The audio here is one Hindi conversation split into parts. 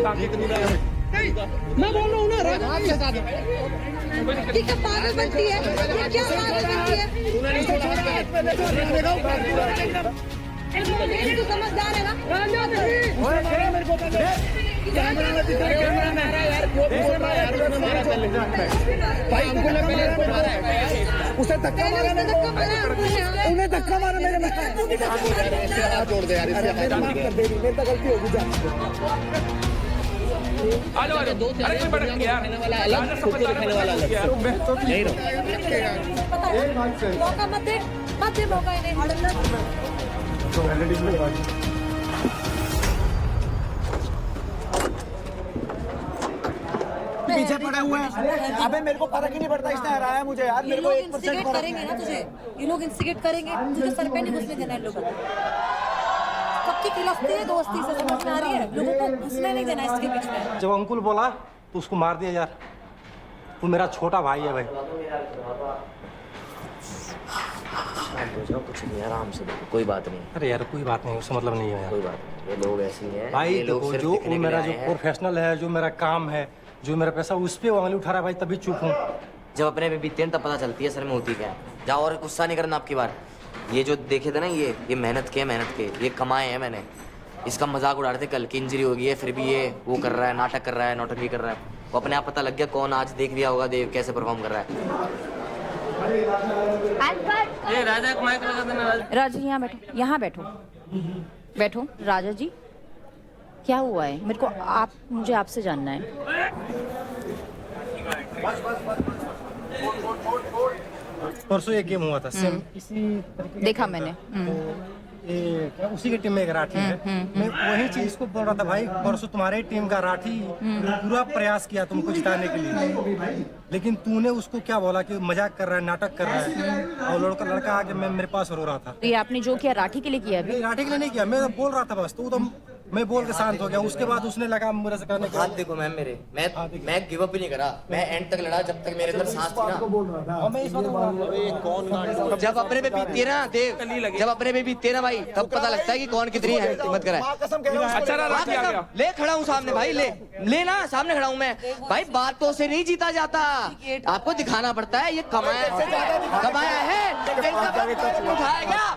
मैं बोल रहा हूँ ना ये क्या पागल बनती है, ये क्या पागल बनती है। तो समझदार है ना। उसे धक्का मारा, उन्हें धक्का मारा मेरे में। जोड़ दे यार, मेरी तो गलती होगी। अरे कोई बड़ा यार अलग, खुद को दिखाने वाला अलग। नहीं रहो, मौका मत दे मौका इन्हें। पीछे पड़े हुए हैं। अबे मेरे को फर्क ही नहीं पड़ता, इसने हराया मुझे यार। मेरे को 1% करेंगे ना तुझे, ये लोग इंस्टिगेट करेंगे तुझे, सर पे नहीं घुसने देना इन लोगों को। सबकी खिलाफती है दोस्ती से, समझ में आ रही है? लोगों को घुसने नहीं देना इसके बीच में। जब अंकुल बोला तो उसको मार दिया यार, वो मेरा छोटा भाई है भाई। कुछ नहीं, आराम से देखो, कोई बात नहीं। अरे यार कोई बात नहीं, उसका मतलब नहीं है यार। कोई बात नहीं, ये लोग ऐसे ही हैं भाई ये लोग देखो, सिर्फ जो दिखने के मेरा लिए जो आए हैं। प्रोफेशनल है, जो मेरा काम है, जो मेरा पैसा, उस पे वो उंगली उठा रहा है भाई, तभी चुप हूँ। जब अपने पे बीतते हैं तब पता चलती है सर में होती क्या है। जाओ, और गुस्सा नहीं करना आपकी बार। ये जो देखे थे ना, ये मेहनत के ये कमाए हैं मैंने। इसका मजाक उड़ा रहे थे कल की इंजरी हो गई है, फिर भी ये वो कर रहा है, नाटक कर रहा है, नौटंकी कर रहा है। वो अपने आप पता लग गया कौन आज देख लिया होगा देव कैसे परफॉर्म कर रहा है। राजा को माइक लगा देना। राजा जी यहाँ बैठो बैठो। राजा जी क्या हुआ है? मेरे को मुझे आपसे जानना है। परसों एक गेम हुआ था सेम इसी तरीके देखा मैंने। उसी की टीम में एक राठी है। मैं वही चीज को बोल रहा था भाई, परसों तुम्हारे टीम का राठी पूरा प्रयास किया तुमको जिताने के लिए, लेकिन तूने उसको क्या बोला कि मजाक कर रहा है, नाटक कर रहा है, और लड़का आके मेरे पास रो रहा था। तो ये आपने जो किया राठी के लिए किया अभी? राठी के लिए नहीं किया, मैं बोल रहा था बस, तो मैं बोल के शांत हो गया। उसके बाद उसने लगा मेरे से करने के हाथ देखो मैम मेरे, मैं गिव अप ही नहीं करा। मैं एंड तक लड़ा जब तक मेरे अंदर सांस थी ना। जब अपने पे बीतती है ना देव, जब अपने पे बीतती है ना भाई, तब पता लगता है कि कौन कितनी हिम्मत करा है। अच्छा राठी आ गया। ले खड़ा हूँ सामने भाई, ले ना सामने खड़ा हूँ मैं भाई। बातों से नहीं जीता जाता, आपको दिखाना पड़ता है। ये कमाया है, उठाएगा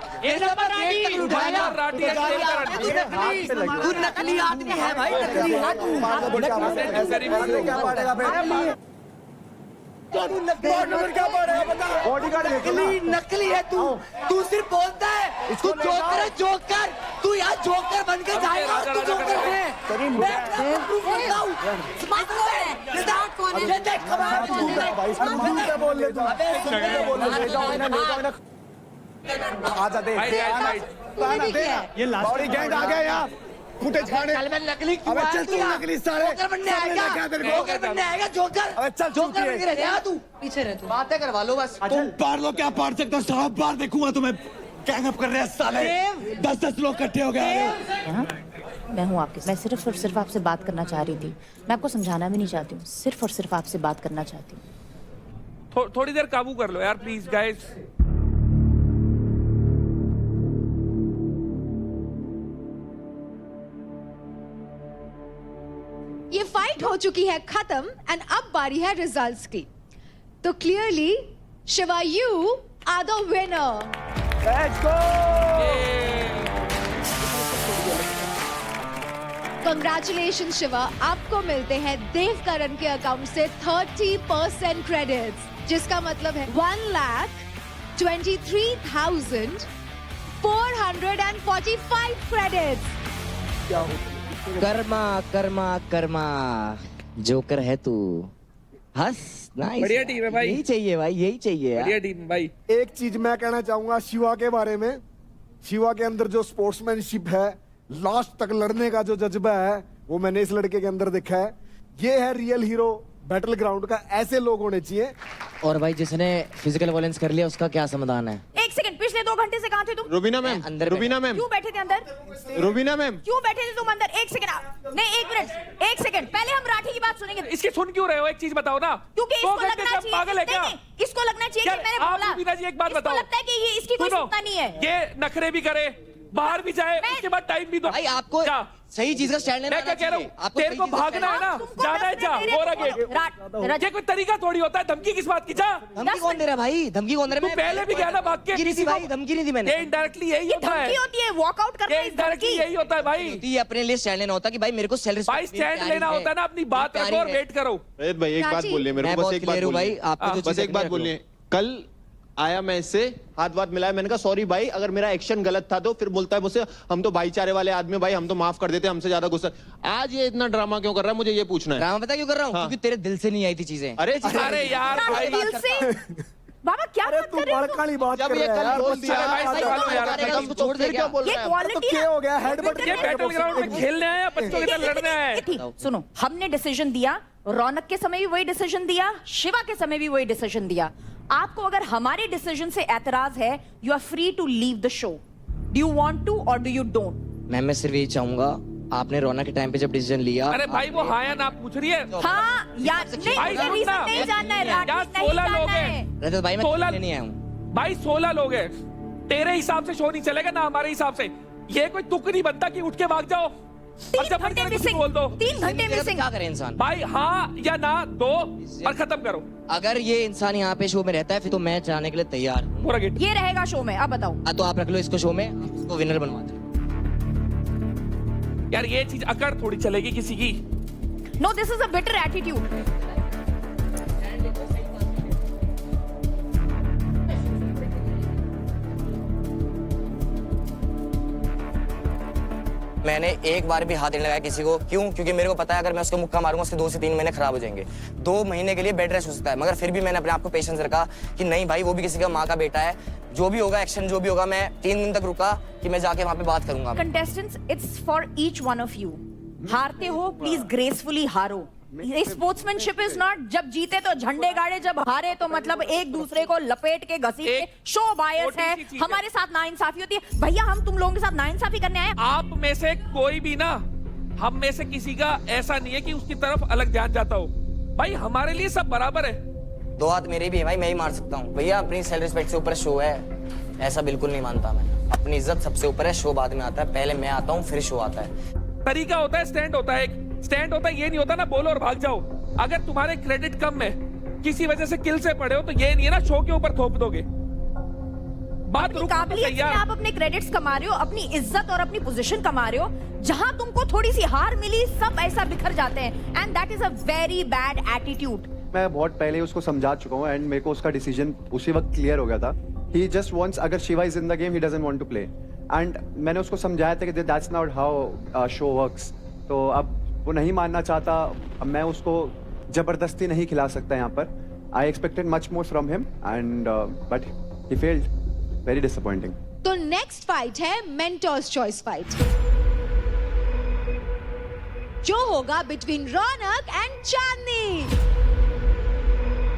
तू नकली आदमी है भाई, नकली है तू। नकली है तू सिर्फ बोलता है। तू जोकर है, जोकर। तू यहाँ जोकर बन के जाएगा। तू जोकर है। आजा दे, ये लास्ट गैंग आ गया यार। फुटेज खाने नकली अबे चल तू नकली सारे जोकर बनने आएगा जोकर। अबे चल जोकर बन के रह जा तू, पीछे रह तू। बातें करवा लो बस। तुम पार लो, क्या पार सकते हो? 100 बार देखूंगा तुम्हें। गैंग अप कर रहे हैं साले, 10 लोग इकट्ठे हो गए। मैं हूँ आपके, मैं सिर्फ और सिर्फ आपसे बात करना चाह रही थी। मैं आपको समझाना भी नहीं चाहती हूँ, सिर्फ और सिर्फ आपसे बात करना चाहती हूँ। थोड़ी देर काबू कर लो यार प्लीज गाइस। ये फाइट हो चुकी है खत्म एंड अब बारी है रिजल्ट्स की। तो clearly Shiva, you are the winner. Let's go. Congratulation Shiva, आपको मिलते हैं देवकरण के अकाउंट से 30% क्रेडिट्स, जिसका मतलब है 1,23,445 क्रेडिट्स। कर्मा कर्मा कर्मा, जोकर है तू। हंस, नाइस। बढ़िया टीम है भाई, यही चाहिए भाई, यही चाहिए। बढ़िया टीम भाई। एक चीज मैं कहना चाहूंगा शिवा के बारे में। शिवा के अंदर जो स्पोर्ट्समैनशिप है, लास्ट तक लड़ने का जो जज्बा है, वो मैंने इस लड़के के अंदर देखा है। ये है रियल हीरो बैटल ग्राउंड का। ऐसे लोग होने चाहिए। और भाई जिसने फिजिकल वायलेंस कर लिया उसका क्या समाधान है? एक सेकंड, पिछले 2 घंटे से कहाँ थे तुम? रुबीना मैम, अंदर रुबीना मैम, क्यों बैठे थे अंदर? रुबीना मैम, क्यों बैठे थे तुम अंदर? एक सेकंड, नहीं 1 मिनट, 1 सेकंड। पहले हम राठी की बात सुनेंगे। इसके सुन क्यों रहे हो? एक चीज बताओ ना, क्योंकि इसको लगना चाहिए, पागल है क्या? नहीं, इसको लगना चाहिए कि मैंने आप बोला। रुबीना जी एक बात इसको बताओ, लगता है कि ये इसकी कोई सुनो, चिंता नहीं है। ये नखरे भी करे, बाहर भी जाए, उसके बाद टाइम भी दो। भाई आपको क्या? सही चीज का स्टैंड लेना मैं क्या आना कह रहा चाहिए। हूँ, आपको तेरे सही को चीज का भागना है ना, तुमको जाना है, दस जा, मिनट हो रहा तेरे गेट। ये कोई तरीका थोड़ी होता है, धमकी किस बात की? जा, धमकी कौन दे रहा है भाई? धमकी कौन दे तू रहा है? पहले भी गया ना भाग के, धमकी नहीं किसी दी भाई, को- धमकी नहीं दी मैंने। ये इनडायरेक्टली यही ये होता है, धमकी होती है, वॉकआउट करना ये is इनडायरेक्टली धमकी। यही होता है भाई। ये अपने लिए स्टैंड लेना होता है कि भाई मेरे को सेल्फ रिस्पेक्ट, भाई स्टैंड लेना होता है ना, अपनी बात रखो और वेट करो। रोहित भाई एक बात रांची, बोलिए मेरे मैं को, बस बहुत एक बात क्लियर हूँ भाई, बोलिए, आपको जो बस चीज़ें एक बात clear करो। बोलिए। कल आया मैं इससे हाथ मिलाया, मैंने कहा सॉरी भाई अगर मेरा एक्शन गलत था तो, फिर बोलता है मुझसे हम तो भाईचारे वाले आदमी, भाई हम तो माफ कर देते, हमसे ज्यादा गुस्सा। आज ये इतना ड्रामा क्यों कर रहा है, मुझे ये पूछना है। ड्रामा पता क्यों कर रहा हूँ? हाँ। क्योंकि तेरे दिल से नहीं आई थी चीजें। अरे यार भाई, दिल से बाबा क्या अरे बात तू कर रहे हो तुम? बड़काली बात जब कर ये रहा है कल यार, बोल बच्चा दिया है, भाई, बात सही कर बात रहा है। यार, मारेगा, उसको छोड़ दे फिर क्या? क्या बोल ये रहा है? तो क्वालिटी क्या हो गया, हेडबट ये बैटल ग्राउंड में खेलने आए या बच्चों की तरह लड़ने आए? ठीक, सुनो, हमने डिसीजन दिया, रौनक के समय भी वही डिसीजन दिया, शिवा के समय भी वही डिसीजन दिया। आपको अगर हमारे डिसीजन से एतराज है, you are free to leave the show. Do you want to और डू यू डोंट? मैं सिर्फ यही चाहूंगा, आपने रौनक के टाइम पे जब डिसीजन लिया, अरे भाई वो हाँ या ना पूछ रही है। हाँ या नहीं, भाई मुझे सुन रीजन ना, नहीं जानना है, यार राकेश नहीं 16 जानना लोग है। हैं, रजत भाई मैं 16 खेलने नहीं आया हूँ। भाई 16 लोग हैं, तेरे हिसाब से शो नहीं चलेगा ना हमारे हिसाब से। ये कोई तुक नहीं बनता कि उठ के भाग जाओ और 3 जब मन घंटे करे कुछ मिसिंग, बोल दो। 3 घंटे मिसिंग। क्या करे इंसान? भाई हाँ या ना दो और खत्म करो अगर ये इंसान यहाँ पे शो में रहता है फिर तो मैं जाने के लिए तैयार हूँ। पूरा गेट। ये रहेगा शो में, अब बताओ। तो आप रख लो इसको शो में, आप इसको विनर बनवा दो। यार ये चीज अकड़ थोड़ी चलेगी किसी की। No, this is a bitter attitude. मैंने एक बार भी हाथ नहीं लगाया किसी को। क्यों? क्योंकि मेरे को पता है अगर मैं उसको मुक्का मारूंगा उसके 2 से 3 महीने खराब हो जाएंगे। 2 महीने के लिए बेड रेस्ट हो सकता है, मगर फिर भी मैंने अपने आप को पेशेंस रखा कि नहीं भाई वो भी किसी का माँ का बेटा है, जो भी होगा एक्शन जो भी होगा, मैं 3 दिन तक रुका कि मैं जाके वहां पे बात करूंगा। Contestants, it's for each one of you. हारते हो प्लीज ग्रेसफुली हारो। स्पोर्ट्समैनशिप इज नॉट जब जीते तो झंडे गाड़े, जब हारे तो मतलब एक दूसरे को लपेट के घसीट के। शो बायस छोटी है, सी चीज है। हमारे साथ नाइंसाफी होती है। भैया हम तुम लोगों के साथ नाइंसाफी करने आए। आप में से कोई भी ना, हम में से किसी का ऐसा नहीं है कि उसकी तरफ अलग ध्यान जाता हो। भाई हमारे लिए सब बराबर है। 2 हाथ मेरे भी है भाई, मैं ही मार सकता हूँ भैया। अपनी सेल्फ रिस्पेक्ट से ऊपर शो है, ऐसा बिल्कुल नहीं मानता मैं। अपनी इज्जत सबसे ऊपर है, शो बाद में आता है। पहले मैं आता हूँ फिर शो आता है। तरीका होता है, स्टैंड होता है, एक स्टैंड होता है। ये नहीं होता ना बोलो और भाग जाओ। अगर तुम्हारे क्रेडिट कम है, किसी वजह से किल से पड़े हो, तो ये नहीं है ना शो के ऊपर थोप दोगे। बात अपनी रुको काबिलियत से यार। आप अपने क्रेडिट्स कमा रहे हो, अपनी इज्जत और अपनी पोजीशन कमा रहे हो। जहां तुमको थोड़ी सी हार मिली, सब ऐसा बिखर जाते हैं, and that is a very bad attitude. मैं बहुत पहले उसको समझा चुका हूँ एंड मेरे को उसका डिसीजन उसी वक्त क्लियर हो गया था। ही जस्ट वांट्स, अगर Shiva is in the game he doesn't want to play, and मैंने उसको समझाया था कि that's not how show works. तो अब वो नहीं मानना चाहता, अब मैं उसको जबरदस्ती नहीं खिला सकता यहाँ पर। I expected much more from him and but he failed, very disappointing. तो नेक्स्ट फाइट है मेंटर्स चॉइस फाइट, जो होगा बिटवीन रौनक एंड चांदनी।